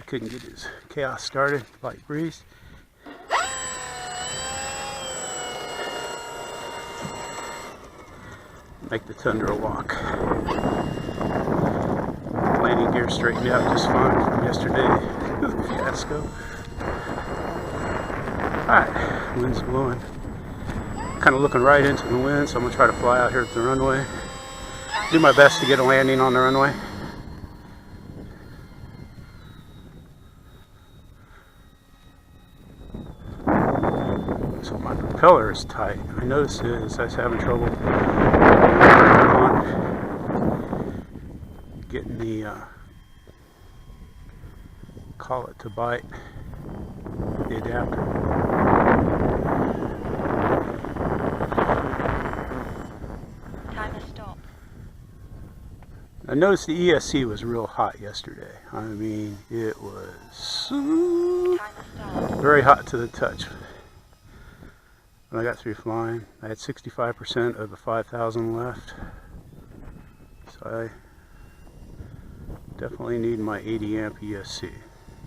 Couldn't get his chaos started. Light breeze. Make the Tundra walk. Landing gear straightened out just fine from yesterday. Fiasco. Alright, wind's blowing. Kind of looking right into the wind, so I'm going to try to fly out here at the runway. Do my best to get a landing on the runway. So my propeller is tight. I noticed it as I was having trouble getting the collet to bite the adapter. Time to stop. I noticed the ESC was real hot yesterday. I mean, it was very hot to the touch. When I got through flying, I had 65% of the 5,000 left. So I definitely need my 80 amp ESC,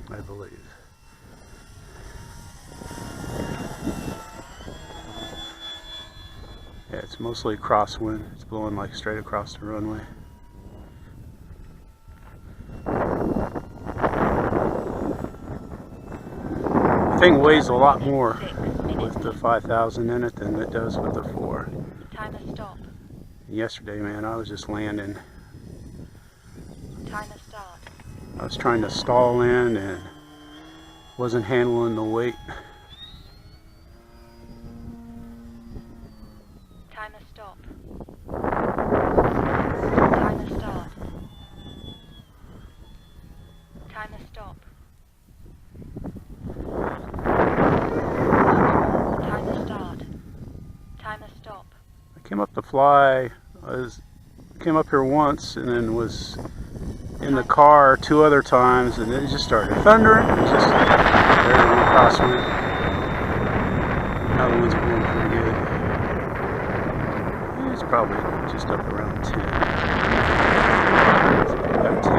I believe. Yeah, it's mostly crosswind. It's blowing like straight across the runway. The thing weighs a lot more with the 5,000 in it than it does with the 4. Time to stop. Yesterday, man, I was just landing. Time to start. I was trying to stall in and wasn't handling the weight. Time to stop. Time to start. Time to stop. Time to start. Time to stop. I came up to fly. Came up here once and then was in the car 2 other times, and then it just started thundering. It was just very crosswind. Now the wind's blowing pretty good. It's probably just up around 10. About 10.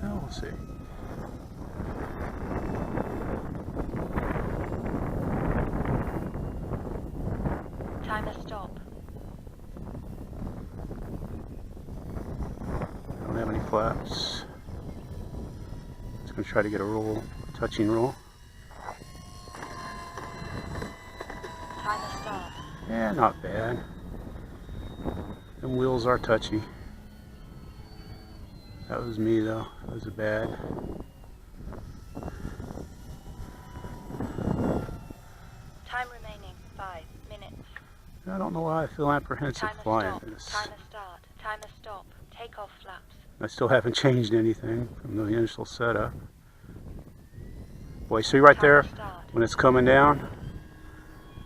Well, we'll see. Time to stop. Don't have any flaps. Just gonna try to get a roll, touching roll. Time to start. Yeah, not bad. Them wheels are touchy. That was me though. That was a bad. Time remaining 5 minutes. I don't know why I feel apprehensive Time to flying stop. this. Time to start. Time to stop. Take off flaps. I still haven't changed anything from the initial setup. Boy, see right there when it's coming down?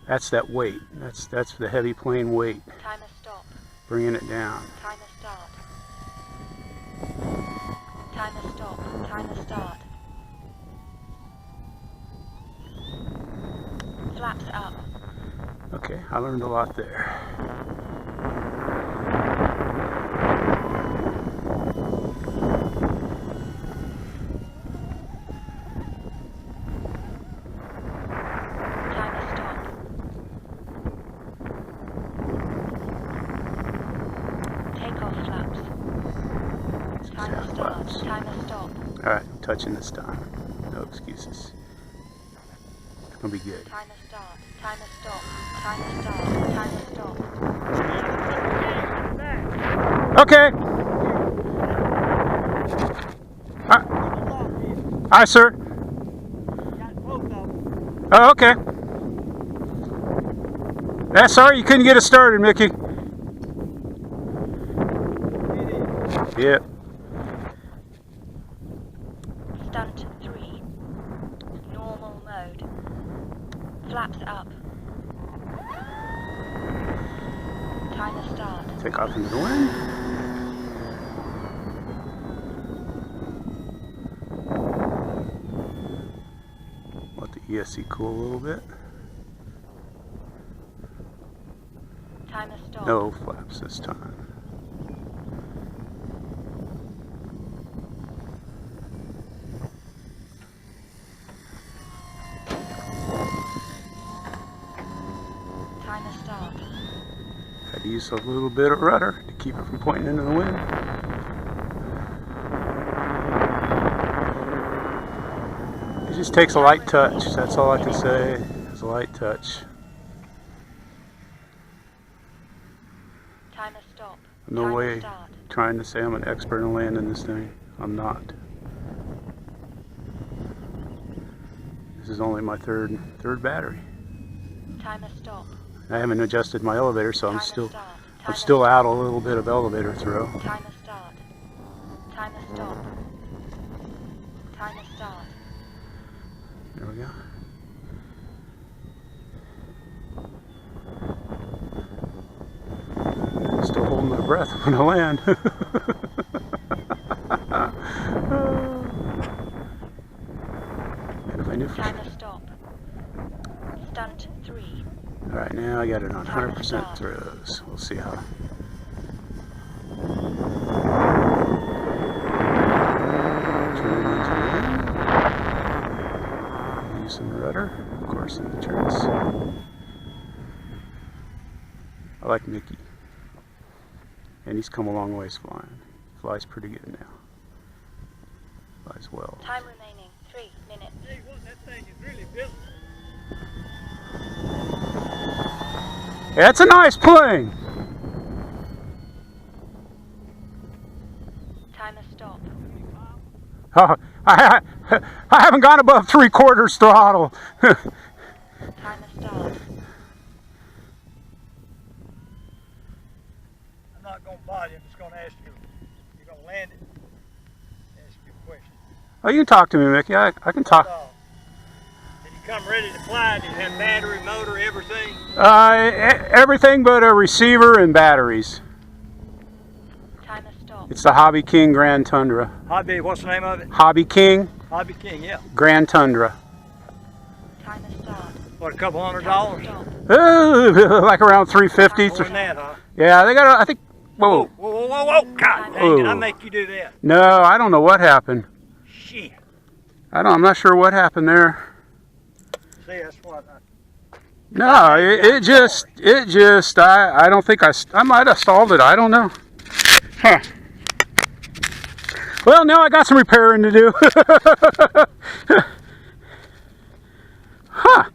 That's that weight. That's the heavy plane weight. Time to stop. Bringing it down. Time to start. Time to stop. Time to start. Flaps up. Okay, I learned a lot there. Time to stop. Take off flaps. Time to start. Time to stop. Alright, I'm touching this time. No excuses. It's gonna be good. Time to start. Time to stop. Time to start. Time to stop. Okay. Hi, sir. Oh, okay. Yeah, sorry you couldn't get it started, Mickey. Yep. Stunt 3. Normal mode. Flaps up. Time to start. Take off into the wind. Let the ESC cool a little bit. Time to stop. No flaps this time. use a little bit of rudder to keep it from pointing into the wind. It just takes a light touch. That's all I can say. It's a light touch. Timer stop. No way trying to say I'm an expert in landing this thing. I'm not. This is only my third battery. Timer stop. I haven't adjusted my elevator, so I'm still start. out a little bit of elevator throw. Timer start. Timer stop. Timer start. There we go. Still holding my breath when I land. And if I knew for Timer stop. Stunt 3. Alright, now I got it on 100% throws. We'll see how. Turn into using the rudder, of course, in the turns. I like Mickey. And he's come a long ways flying. Flies pretty good now. Flies well. Time remaining 3 minutes. Hey, what, that thing is really built. That's a nice plane. Timer stop. Oh, I haven't gone above 3/4 throttle. Timer start. I'm not going to body, I'm just going to ask you. You're going to land it. Ask you a question. Oh, you can talk to me, Mickey. I can talk. Did you come ready to fly? Did you have battery, motor, everything? Everything but a receiver and batteries. Timer stop. It's the Hobby King Grand Tundra. Hobby, what's the name of it? Hobby King Hobby King, yeah. Grand Tundra. Timer start. What, a couple $100? Timer stop. Like around 350. More than that, huh? Yeah, they got. I think. Whoa. Whoa, whoa, whoa, whoa! God dang it! I make you do that. No, I don't know what happened. Shit. I'm not sure what happened there. See, that's what. No, it just. I don't think I might have stalled it. I don't know. Huh. Well, now I got some repairing to do. Huh.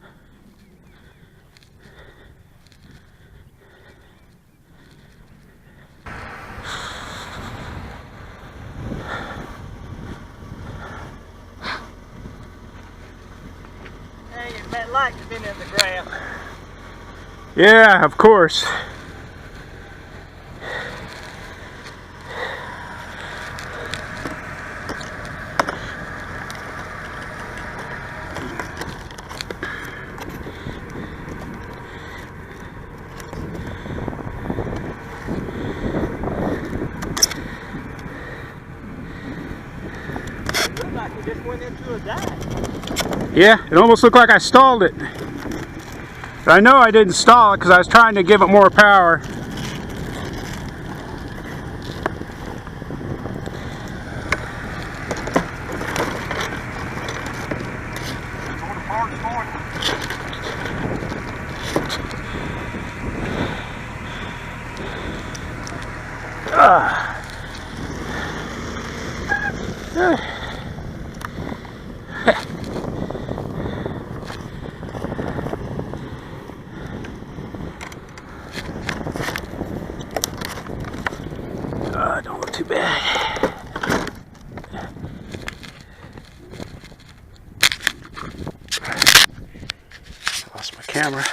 Hey, that light's been in the ground. Yeah, of course. Looks like we just went into a dive. Yeah, it almost looked like I stalled it. But I know I didn't stall it because I was trying to give it more power. Don't look too bad. Lost my camera.